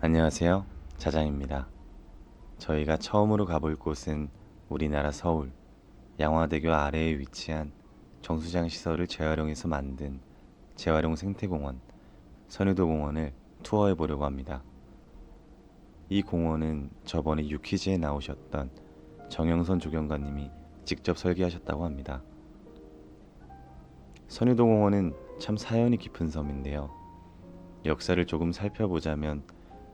안녕하세요. 자장입니다. 저희가 처음으로 가볼 곳은 우리나라 서울 양화대교 아래에 위치한 정수장 시설을 재활용해서 만든 재활용 생태공원 선유도공원을 투어해 보려고 합니다. 이 공원은 저번에 유퀴즈에 나오셨던 정영선 조경관님이 직접 설계하셨다고 합니다. 선유도공원은 참 사연이 깊은 섬인데요. 역사를 조금 살펴보자면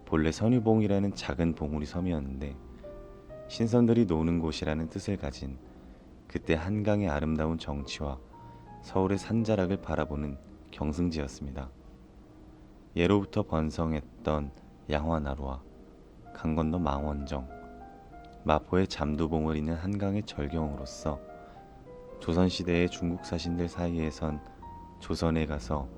본래 선유봉이라는 작은 봉우리 섬이었는데 신선들이 노는 곳이라는 뜻을 가진 그때 한강의 아름다운 정취와 서울의 산자락을 바라보는 경승지였습니다. 예로부터 번성했던 양화나루와 강 건너 망원정, 마포의 잠두봉을 잇는 한강의 절경으로서 조선시대의 중국 사신들 사이에선 조선에 가서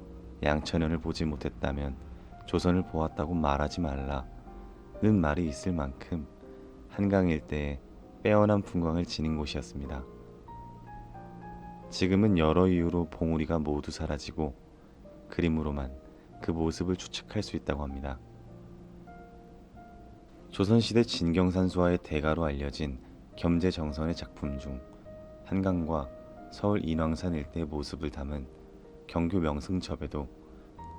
양천연을 보지 못했다면 조선을 보았다고 말하지 말라는 말이 있을 만큼 한강 일대에 빼어난 풍광을 지닌 곳이었습니다. 지금은 여러 이유로 봉우리가 모두 사라지고 그림으로만 그 모습을 추측할 수 있다고 합니다. 조선시대 진경산수화의 대가로 알려진 겸재정선의 작품 중 한강과 서울 인왕산 일대의 모습을 담은 경교 명승첩에도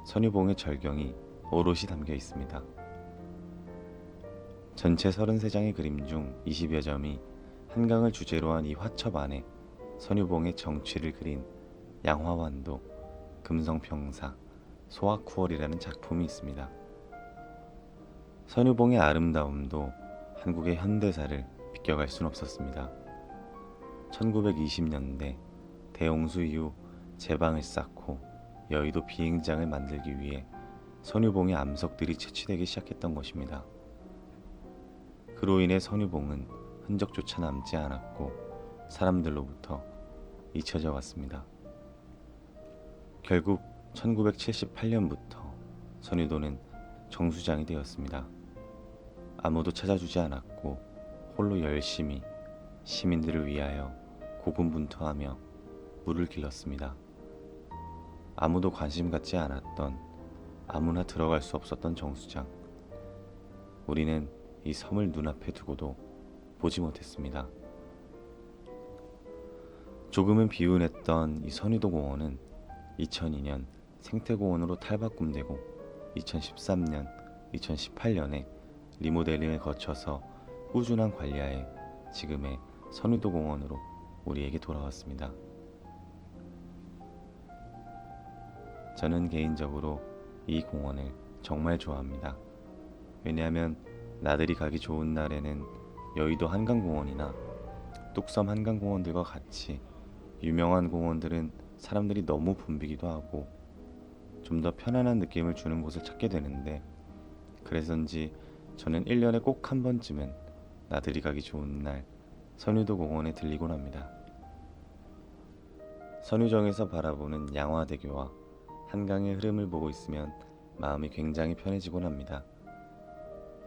선유봉의 절경이 오롯이 담겨 있습니다. 전체 33장의 그림 중 20여 점이 한강을 주제로 한 이 화첩 안에 선유봉의 정취를 그린 양화완도, 금성평사, 소학쿠월이라는 작품이 있습니다. 선유봉의 아름다움도 한국의 현대사를 비껴갈 순 없었습니다. 1920년대 대홍수 이후 제방을 쌓고 여의도 비행장을 만들기 위해 선유봉의 암석들이 채취되기 시작했던 것입니다. 그로 인해 선유봉은 흔적조차 남지 않았고 사람들로부터 잊혀져 왔습니다. 결국 1978년부터 선유도는 정수장이 되었습니다. 아무도 찾아주지 않았고 홀로 열심히 시민들을 위하여 고군분투하며 물을 길렀습니다. 아무도 관심 갖지 않았던, 아무나 들어갈 수 없었던 정수장. 우리는 이 섬을 눈앞에 두고도 보지 못했습니다. 조금은 비운했던 이 선유도 공원은 2002년 생태공원으로 탈바꿈되고 2013년, 2018년에 리모델링을 거쳐서 꾸준한 관리하에 지금의 선유도 공원으로 우리에게 돌아왔습니다. 저는 개인적으로 이 공원을 정말 좋아합니다. 왜냐하면 나들이 가기 좋은 날에는 여의도 한강공원이나 뚝섬 한강공원들과 같이 유명한 공원들은 사람들이 너무 붐비기도 하고 좀 더 편안한 느낌을 주는 곳을 찾게 되는데, 그래서인지 저는 1년에 꼭 한 번쯤은 나들이 가기 좋은 날 선유도 공원에 들리곤 합니다. 선유정에서 바라보는 양화대교와 한강의 흐름을 보고 있으면 마음이 굉장히 편해지곤 합니다.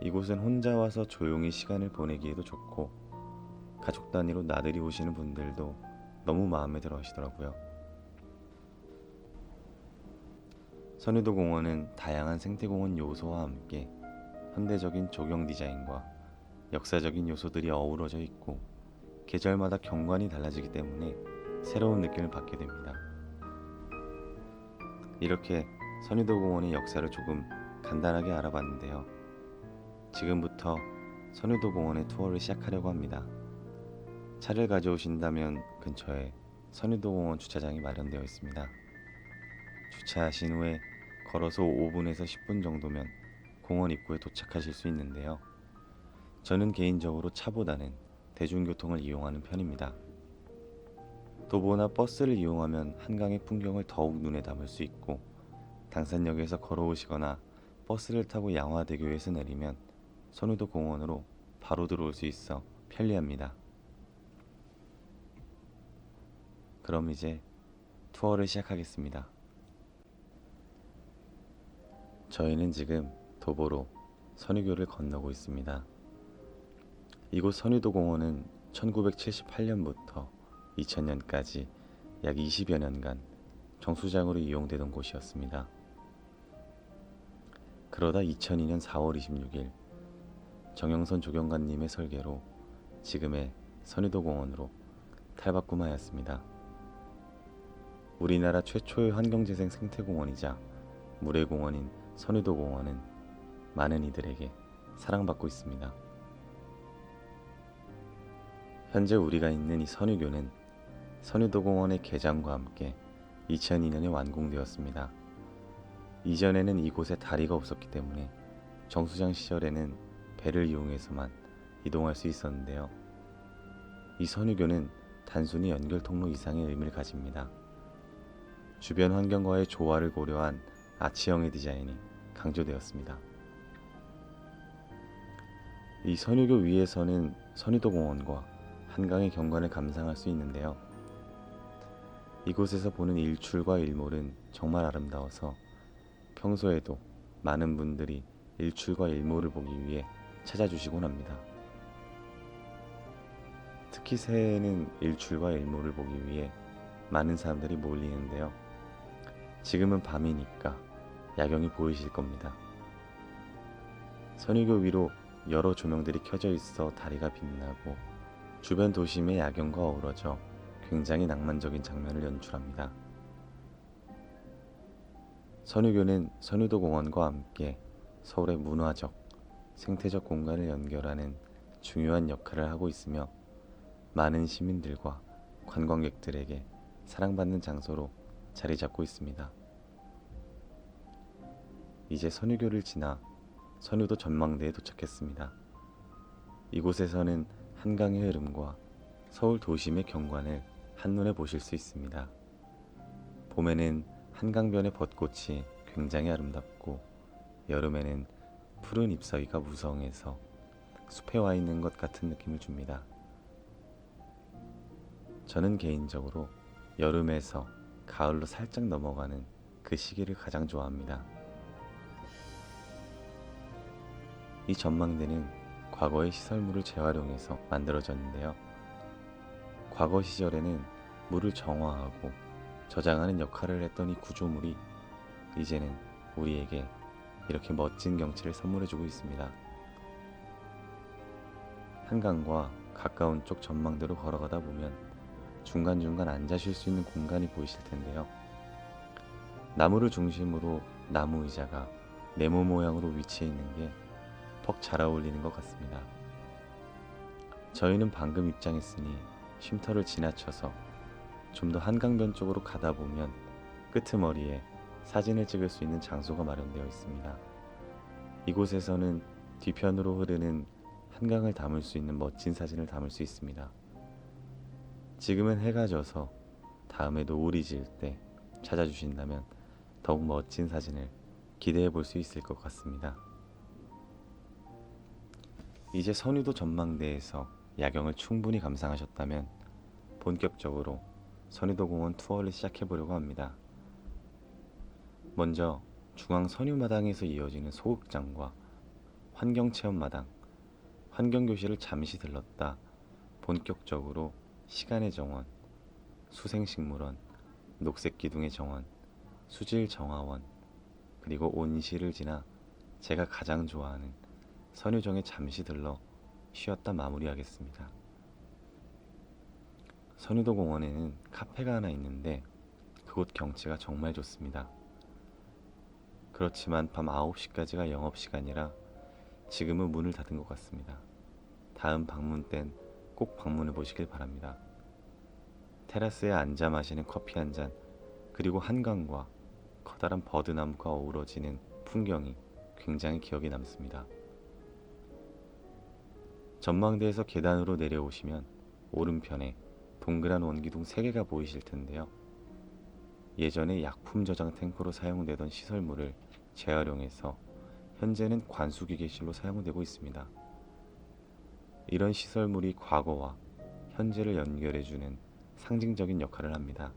이곳은 혼자 와서 조용히 시간을 보내기에도 좋고 가족 단위로 나들이 오시는 분들도 너무 마음에 들어 하시더라고요. 선유도 공원은 다양한 생태공원 요소와 함께 현대적인 조경 디자인과 역사적인 요소들이 어우러져 있고 계절마다 경관이 달라지기 때문에 새로운 느낌을 받게 됩니다. 이렇게 선유도 공원의 역사를 조금 간단하게 알아봤는데요. 지금부터 선유도 공원의 투어를 시작하려고 합니다. 차를 가져오신다면 근처에 선유도 공원 주차장이 마련되어 있습니다. 주차하신 후에 걸어서 5분에서 10분 정도면 공원 입구에 도착하실 수 있는데요. 저는 개인적으로 차보다는 대중교통을 이용하는 편입니다. 도보나 버스를 이용하면 한강의 풍경을 더욱 눈에 담을 수 있고, 당산역에서 걸어오시거나 버스를 타고 양화대교에서 내리면 선유도 공원으로 바로 들어올 수 있어 편리합니다. 그럼 이제 투어를 시작하겠습니다. 저희는 지금 도보로 선유교를 건너고 있습니다. 이곳 선유도 공원은 1978년부터 2000년까지 약 20여 년간 정수장으로 이용되던 곳이었습니다. 그러다 2002년 4월 26일 정영선 조경관님의 설계로 지금의 선유도공원으로 탈바꿈하였습니다. 우리나라 최초의 환경재생 생태공원이자 물회공원인 선유도공원은 많은 이들에게 사랑받고 있습니다. 현재 우리가 있는 이 선유교는 선유도공원의 개장과 함께 2002년에 완공되었습니다. 이전에는 이곳에 다리가 없었기 때문에 정수장 시절에는 배를 이용해서만 이동할 수 있었는데요. 이 선유교는 단순히 연결 통로 이상의 의미를 가집니다. 주변 환경과의 조화를 고려한 아치형의 디자인이 강조되었습니다. 이 선유교 위에서는 선유도공원과 한강의 경관을 감상할 수 있는데요. 이곳에서 보는 일출과 일몰은 정말 아름다워서 평소에도 많은 분들이 일출과 일몰을 보기 위해 찾아주시곤 합니다. 특히 새해에는 일출과 일몰을 보기 위해 많은 사람들이 몰리는데요. 지금은 밤이니까 야경이 보이실 겁니다. 선유교 위로 여러 조명들이 켜져 있어 다리가 빛나고 주변 도심의 야경과 어우러져 굉장히 낭만적인 장면을 연출합니다. 선유교는 선유도공원과 함께 서울의 문화적, 생태적 공간을 연결하는 중요한 역할을 하고 있으며 많은 시민들과 관광객들에게 사랑받는 장소로 자리 잡고 있습니다. 이제 선유교를 지나 선유도 전망대에 도착했습니다. 이곳에서는 한강의 흐름과 서울 도심의 경관을 한눈에 보실 수 있습니다. 봄에는 한강변의 벚꽃이 굉장히 아름답고 여름에는 푸른 잎사귀가 무성해서 숲에 와 있는 것 같은 느낌을 줍니다. 저는 개인적으로 여름에서 가을로 살짝 넘어가는 그 시기를 가장 좋아합니다. 이 전망대는 과거의 시설물을 재활용해서 만들어졌는데요. 과거 시절에는 물을 정화하고 저장하는 역할을 했던 이 구조물이 이제는 우리에게 이렇게 멋진 경치를 선물해주고 있습니다. 한강과 가까운 쪽 전망대로 걸어가다 보면 중간중간 앉아 쉴 수 있는 공간이 보이실 텐데요. 나무를 중심으로 나무 의자가 네모 모양으로 위치해 있는 게 퍽 잘 어울리는 것 같습니다. 저희는 방금 입장했으니 쉼터를 지나쳐서 좀 더 한강변 쪽으로 가다 보면 끄트머리에 사진을 찍을 수 있는 장소가 마련되어 있습니다. 이곳에서는 뒤편으로 흐르는 한강을 담을 수 있는 멋진 사진을 담을 수 있습니다. 지금은 해가 져서 다음에 노을이 질 때 찾아주신다면 더욱 멋진 사진을 기대해 볼 수 있을 것 같습니다. 이제 선유도 전망대에서 야경을 충분히 감상하셨다면 본격적으로 선유도공원 투어를 시작해 보려고 합니다. 먼저 중앙 선유마당에서 이어지는 소극장과 환경체험마당, 환경교실을 잠시 들렀다 본격적으로 시간의 정원, 수생식물원, 녹색기둥의 정원, 수질정화원, 그리고 온실을 지나 제가 가장 좋아하는 선유정에 잠시 들러 쉬었다 마무리하겠습니다. 선유도 공원에는 카페가 하나 있는데 그곳 경치가 정말 좋습니다. 그렇지만 밤 9시까지가 영업시간이라 지금은 문을 닫은 것 같습니다. 다음 방문 땐 꼭 방문해 보시길 바랍니다. 테라스에 앉아 마시는 커피 한 잔, 그리고 한강과 커다란 버드나무가 어우러지는 풍경이 굉장히 기억에 남습니다. 전망대에서 계단으로 내려오시면 오른편에 동그란 원기둥 3개가 보이실 텐데요. 예전에 약품 저장 탱크로 사용되던 시설물을 재활용해서 현재는 관수기계실로 사용되고 있습니다. 이런 시설물이 과거와 현재를 연결해주는 상징적인 역할을 합니다.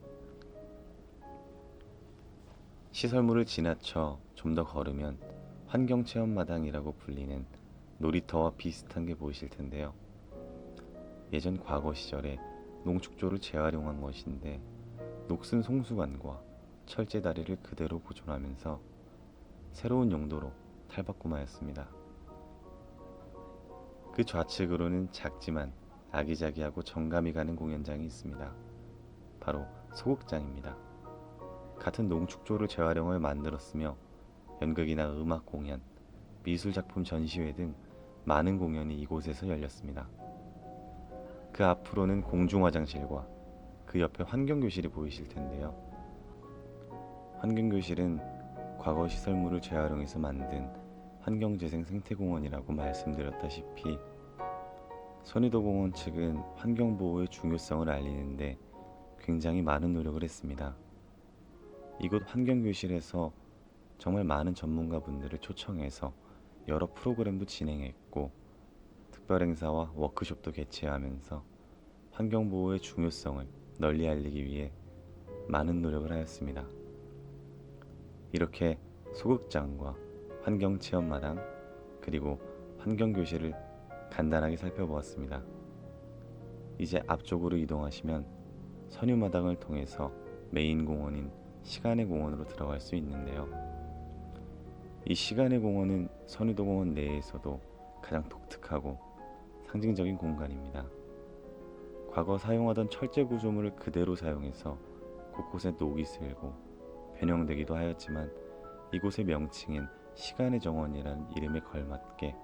시설물을 지나쳐 좀 더 걸으면 환경체험마당이라고 불리는 놀이터와 비슷한 게 보이실 텐데요. 예전 과거 시절에 농축조를 재활용한 것인데 녹슨 송수관과 철제 다리를 그대로 보존하면서 새로운 용도로 탈바꿈하였습니다. 그 좌측으로는 작지만 아기자기하고 정감이 가는 공연장이 있습니다. 바로 소극장입니다. 같은 농축조를 재활용을 만들었으며 연극이나 음악 공연, 미술작품 전시회 등 많은 공연이 이곳에서 열렸습니다. 그 앞으로는 공중화장실과 그 옆에 환경교실이 보이실 텐데요. 환경교실은 과거 시설물을 재활용해서 만든 환경재생 생태공원이라고 말씀드렸다시피 선유도공원 측은 환경보호의 중요성을 알리는데 굉장히 많은 노력을 했습니다. 이곳 환경교실에서 정말 많은 전문가분들을 초청해서 여러 프로그램도 진행했고 특별행사와 워크숍도 개최하면서 환경보호의 중요성을 널리 알리기 위해 많은 노력을 하였습니다. 이렇게 소극장과 환경체험마당 그리고 환경교실을 간단하게 살펴보았습니다. 이제 앞쪽으로 이동하시면 선유마당을 통해서 메인 공원인 시간의 공원으로 들어갈 수 있는데요. 이 시간의 공원은 선유도공원 내에서도 가장 독특하고 상징적인 공간입니다. 과거 사용하던 철제 구조물을 그대로 사용해서 곳곳에 녹이 슬고 변형되기도 하였지만 이곳의 명칭인 시간의 정원이라는 이름에 걸맞게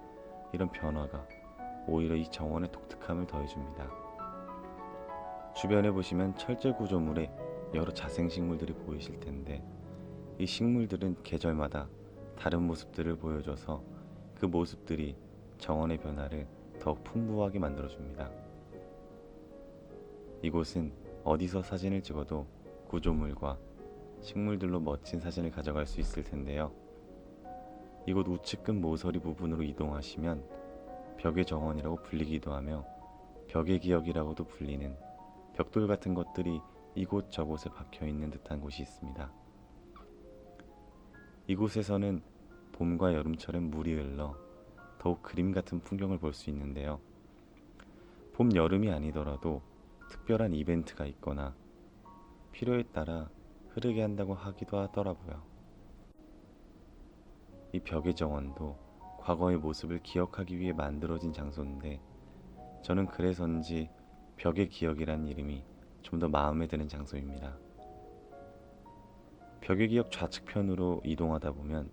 이런 변화가 오히려 이 정원의 독특함을 더해줍니다. 주변에 보시면 철제 구조물에 여러 자생식물들이 보이실 텐데 이 식물들은 계절마다 다른 모습들을 보여줘서 그 모습들이 정원의 변화를 더욱 풍부하게 만들어줍니다. 이곳은 어디서 사진을 찍어도 구조물과 식물들로 멋진 사진을 가져갈 수 있을 텐데요. 이곳 우측근 모서리 부분으로 이동하시면 벽의 정원이라고 불리기도 하며 벽의 기억이라고도 불리는 벽돌 같은 것들이 이곳저곳에 박혀 있는 듯한 곳이 있습니다. 이곳에서는 봄과 여름철엔 물이 흘러 더욱 그림 같은 풍경을 볼 수 있는데요. 봄, 여름이 아니더라도 특별한 이벤트가 있거나 필요에 따라 흐르게 한다고 하기도 하더라고요. 이 벽의 정원도 과거의 모습을 기억하기 위해 만들어진 장소인데 저는 그래서인지 벽의 기억이라는 이름이 좀 더 마음에 드는 장소입니다. 벽의 기억 좌측편으로 이동하다 보면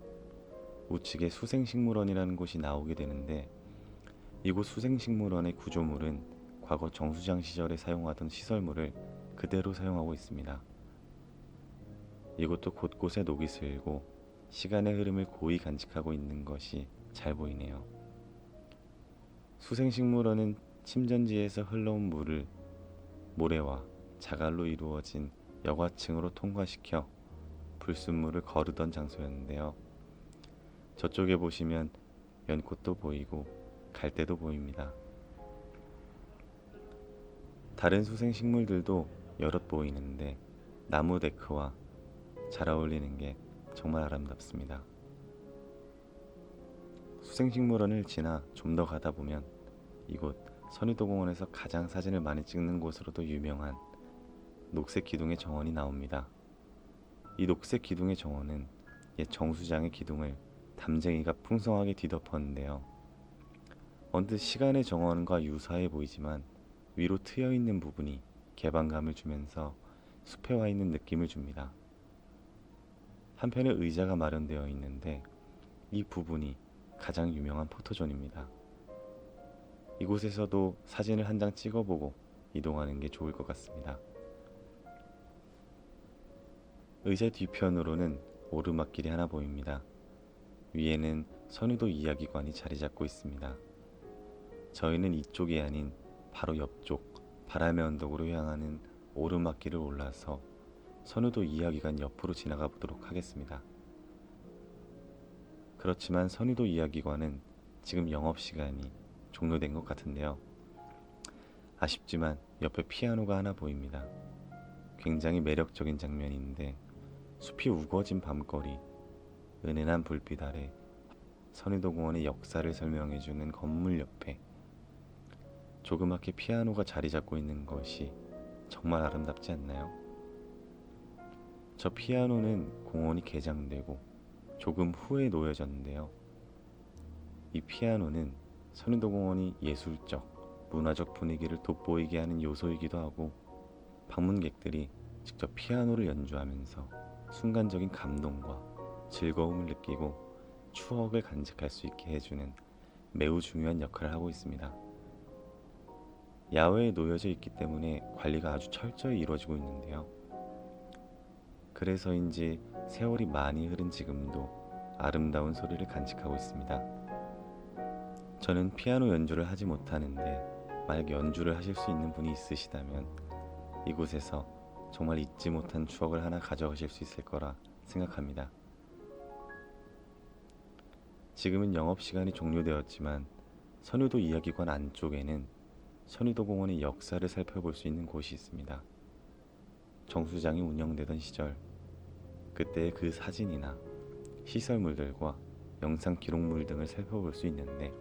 우측에 수생식물원이라는 곳이 나오게 되는데 이곳 수생식물원의 구조물은 과거 정수장 시절에 사용하던 시설물을 그대로 사용하고 있습니다. 이곳도 곳곳에 녹이 슬고 시간의 흐름을 고이 간직하고 있는 것이 잘 보이네요. 수생식물원은 침전지에서 흘러온 물을 모래와 자갈로 이루어진 여과층으로 통과시켜 불순물을 거르던 장소였는데요. 저쪽에 보시면 연꽃도 보이고 갈대도 보입니다. 다른 수생식물들도 여럿 보이는데 나무 데크와 잘 어울리는 게 정말 아름답습니다. 수생식물원을 지나 좀 더 가다 보면 이곳 선유도공원에서 가장 사진을 많이 찍는 곳으로도 유명한 녹색 기둥의 정원이 나옵니다. 이 녹색 기둥의 정원은 옛 정수장의 기둥을 담쟁이가 풍성하게 뒤덮었는데요. 언뜻 시간의 정원과 유사해 보이지만 위로 트여 있는 부분이 개방감을 주면서 숲에 와 있는 느낌을 줍니다. 한편에 의자가 마련되어 있는데 이 부분이 가장 유명한 포토존입니다. 이곳에서도 사진을 한 장 찍어보고 이동하는 게 좋을 것 같습니다. 의자 뒤편으로는 오르막길이 하나 보입니다. 위에는 선유도 이야기관이 자리 잡고 있습니다. 저희는 이쪽이 아닌 바로 옆쪽 바람의 언덕으로 향하는 오르막길을 올라서 선유도 이야기관 옆으로 지나가 보도록 하겠습니다. 그렇지만 선유도 이야기관은 지금 영업시간이 종료된 것 같은데요. 아쉽지만 옆에 피아노가 하나 보입니다. 굉장히 매력적인 장면인데 숲이 우거진 밤거리, 은은한 불빛 아래 선유도공원의 역사를 설명해주는 건물 옆에 조그맣게 피아노가 자리 잡고 있는 것이 정말 아름답지 않나요? 저 피아노는 공원이 개장되고 조금 후에 놓여졌는데요. 이 피아노는 선유도공원이 예술적, 문화적 분위기를 돋보이게 하는 요소이기도 하고 방문객들이 직접 피아노를 연주하면서 순간적인 감동과 즐거움을 느끼고 추억을 간직할 수 있게 해주는 매우 중요한 역할을 하고 있습니다. 야외에 놓여져 있기 때문에 관리가 아주 철저히 이루어지고 있는데요. 그래서인지 세월이 많이 흐른 지금도 아름다운 소리를 간직하고 있습니다. 저는 피아노 연주를 하지 못하는데 만약 연주를 하실 수 있는 분이 있으시다면 이곳에서 정말 잊지 못한 추억을 하나 가져가실 수 있을 거라 생각합니다. 지금은 영업시간이 종료되었지만 선유도 이야기관 안쪽에는 선유도 공원의 역사를 살펴볼 수 있는 곳이 있습니다. 정수장이 운영되던 시절 그때의 그 사진이나 시설물들과 영상 기록물 등을 살펴볼 수 있는데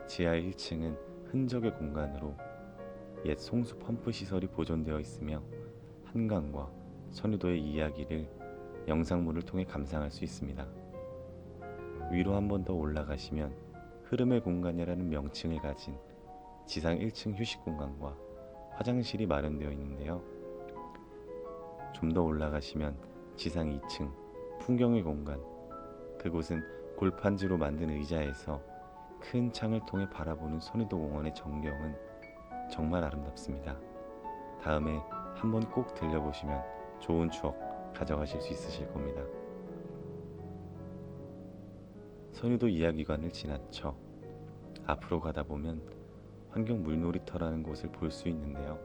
지하 1층은 흔적의 공간으로 옛 송수 펌프 시설이 보존되어 있으며 한강과 선유도의 이야기를 영상물을 통해 감상할 수 있습니다. 위로 한 번 더 올라가시면 흐름의 공간이라는 명칭을 가진 지상 1층 휴식 공간과 화장실이 마련되어 있는데요. 좀 더 올라가시면 지상 2층 풍경의 공간, 그곳은 골판지로 만든 의자에서 큰 창을 통해 바라보는 선유도 공원의 전경은 정말 아름답습니다. 다음에 한번 꼭 들려보시면 좋은 추억 가져가실 수 있으실 겁니다. 선유도 이야기관을 지나쳐 앞으로 가다 보면 환경 물놀이터라는 곳을 볼 수 있는데요.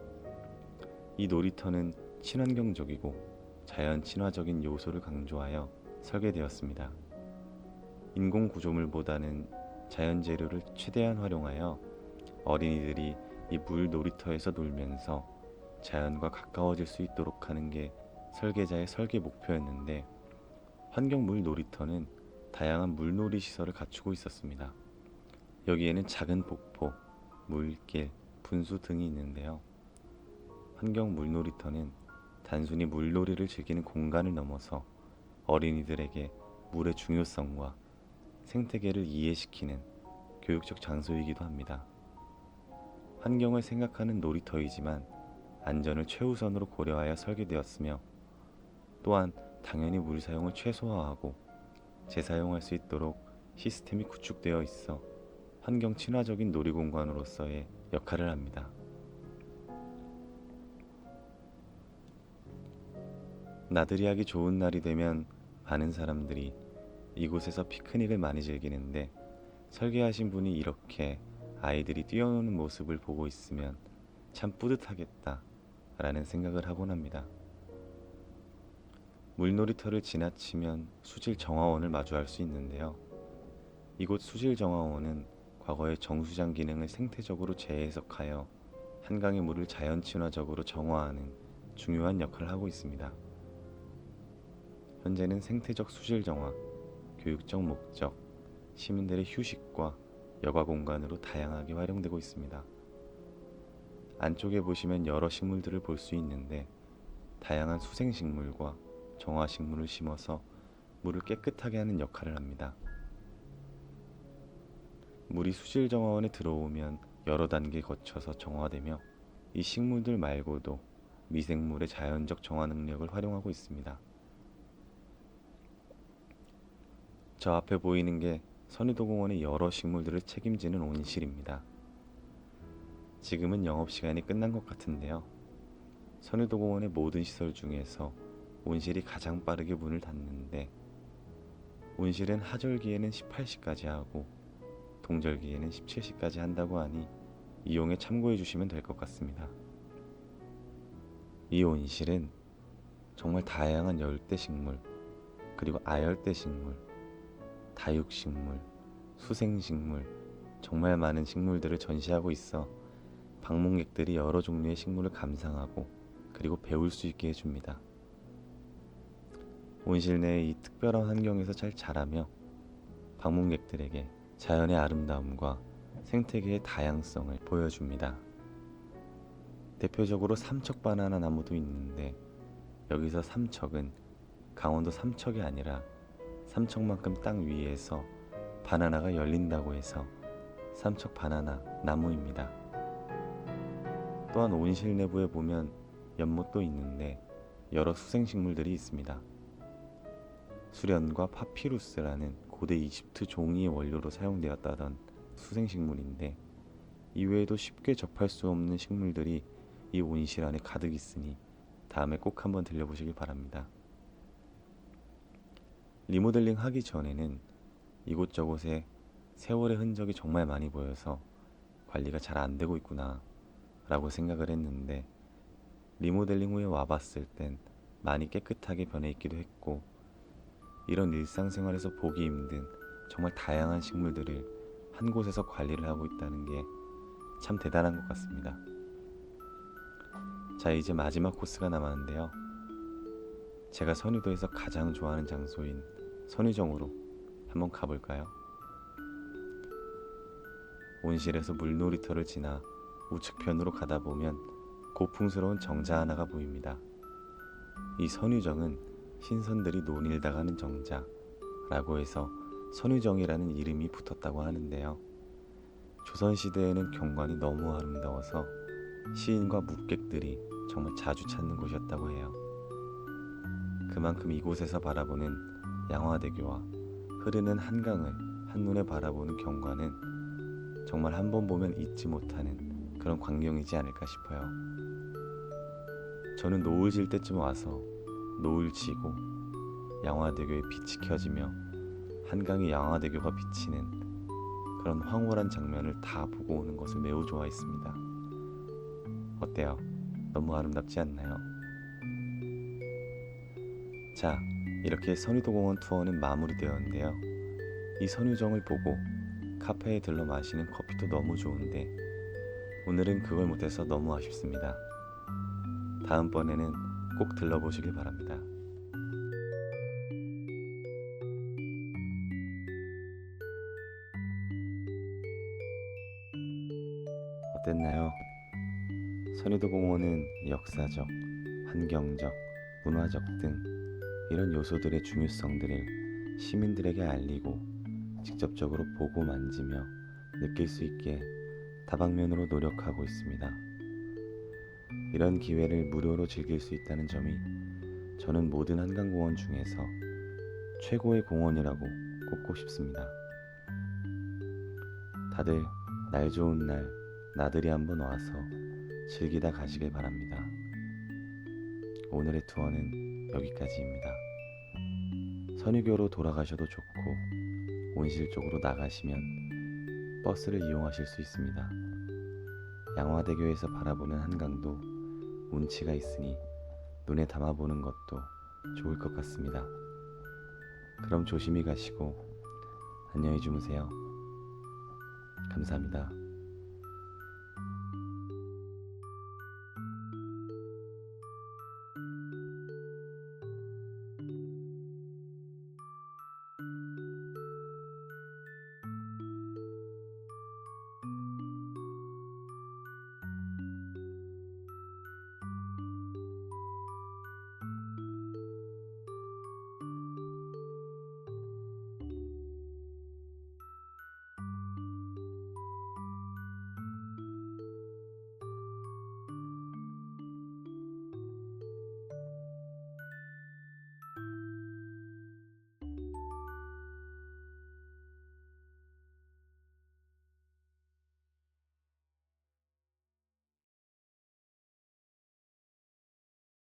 이 놀이터는 친환경적이고 자연 친화적인 요소를 강조하여 설계되었습니다. 인공 구조물보다는 자연 재료를 최대한 활용하여 어린이들이 이 물 놀이터에서 놀면서 자연과 가까워질 수 있도록 하는 게 설계자의 설계 목표였는데 환경 물 놀이터는 다양한 물놀이 시설을 갖추고 있었습니다. 여기에는 작은 폭포, 물길, 분수 등이 있는데요. 환경 물놀이터는 단순히 물놀이를 즐기는 공간을 넘어서 어린이들에게 물의 중요성과 생태계를 이해시키는 교육적 장소이기도 합니다. 환경을 생각하는 놀이터이지만 안전을 최우선으로 고려하여 설계되었으며 또한 당연히 물 사용을 최소화하고 재사용할 수 있도록 시스템이 구축되어 있어 환경 친화적인 놀이공간으로서의 역할을 합니다. 나들이 하기 좋은 날이 되면 많은 사람들이 이곳에서 피크닉을 많이 즐기는데 설계하신 분이 이렇게 아이들이 뛰어노는 모습을 보고 있으면 참 뿌듯하겠다 라는 생각을 하곤 합니다. 물놀이터를 지나치면 수질정화원을 마주할 수 있는데요. 이곳 수질정화원은 과거의 정수장 기능을 생태적으로 재해석하여 한강의 물을 자연 친화적으로 정화하는 중요한 역할을 하고 있습니다. 현재는 생태적 수질정화, 교육적 목적, 시민들의 휴식과 여가 공간으로 다양하게 활용되고 있습니다. 안쪽에 보시면 여러 식물들을 볼 수 있는데 다양한 수생식물과 정화식물을 심어서 물을 깨끗하게 하는 역할을 합니다. 물이 수질정화원에 들어오면 여러 단계 거쳐서 정화되며 이 식물들 말고도 미생물의 자연적 정화 능력을 활용하고 있습니다. 저 앞에 보이는 게 선유도공원의 여러 식물들을 책임지는 온실입니다. 지금은 영업시간이 끝난 것 같은데요. 선유도공원의 모든 시설 중에서 온실이 가장 빠르게 문을 닫는데 온실은 하절기에는 18시까지 하고 동절기에는 17시까지 한다고 하니 이용에 참고해 주시면 될 것 같습니다. 이 온실은 정말 다양한 열대식물, 그리고 아열대식물, 다육식물, 수생식물, 정말 많은 식물들을 전시하고 있어 방문객들이 여러 종류의 식물을 감상하고 그리고 배울 수 있게 해줍니다. 온실 내의 이 특별한 환경에서 잘 자라며 방문객들에게 자연의 아름다움과 생태계의 다양성을 보여줍니다. 대표적으로 삼척바나나 나무도 있는데 여기서 삼척은 강원도 삼척이 아니라 삼척만큼 땅 위에서 바나나가 열린다고 해서 삼척 바나나 나무입니다. 또한 온실 내부에 보면 연못도 있는데 여러 수생식물들이 있습니다. 수련과 파피루스라는 고대 이집트 종이의 원료로 사용되었다던 수생식물인데 이외에도 쉽게 접할 수 없는 식물들이 이 온실 안에 가득 있으니 다음에 꼭 한번 들려보시길 바랍니다. 리모델링 하기 전에는 이곳저곳에 세월의 흔적이 정말 많이 보여서 관리가 잘 안 되고 있구나 라고 생각을 했는데 리모델링 후에 와봤을 땐 많이 깨끗하게 변해 있기도 했고 이런 일상생활에서 보기 힘든 정말 다양한 식물들을 한 곳에서 관리를 하고 있다는 게 참 대단한 것 같습니다. 자, 이제 마지막 코스가 남았는데요. 제가 선유도에서 가장 좋아하는 장소인 선유정으로 한번 가볼까요? 온실에서 물놀이터를 지나 우측편으로 가다 보면 고풍스러운 정자 하나가 보입니다. 이 선유정은 신선들이 논일다 가는 정자라고 해서 선유정이라는 이름이 붙었다고 하는데요. 조선시대에는 경관이 너무 아름다워서 시인과 묵객들이 정말 자주 찾는 곳이었다고 해요. 그만큼 이곳에서 바라보는 양화대교와 흐르는 한강을 한눈에 바라보는 경관은 정말 한 번 보면 잊지 못하는 그런 광경이지 않을까 싶어요. 저는 노을 질 때쯤 와서 노을 지고 양화대교에 빛이 켜지며 한강에 양화대교가 비치는 그런 황홀한 장면을 다 보고 오는 것을 매우 좋아했습니다. 어때요? 너무 아름답지 않나요? 자, 이렇게 선유도공원 투어는 마무리되었는데요. 이 선유정을 보고 카페에 들러 마시는 커피도 너무 좋은데 오늘은 그걸 못해서 너무 아쉽습니다. 다음번에는 꼭 들러보시길 바랍니다. 어땠나요? 선유도공원은 역사적, 환경적, 문화적 등 이런 요소들의 중요성들을 시민들에게 알리고 직접적으로 보고 만지며 느낄 수 있게 다방면으로 노력하고 있습니다. 이런 기회를 무료로 즐길 수 있다는 점이 저는 모든 한강공원 중에서 최고의 공원이라고 꼽고 싶습니다. 다들 날 좋은 날 나들이 한번 와서 즐기다 가시길 바랍니다. 오늘의 투어는 여기까지입니다. 선유교로 돌아가셔도 좋고 온실 쪽으로 나가시면 버스를 이용하실 수 있습니다. 양화대교에서 바라보는 한강도 운치가 있으니 눈에 담아보는 것도 좋을 것 같습니다. 그럼 조심히 가시고 안녕히 주무세요. 감사합니다.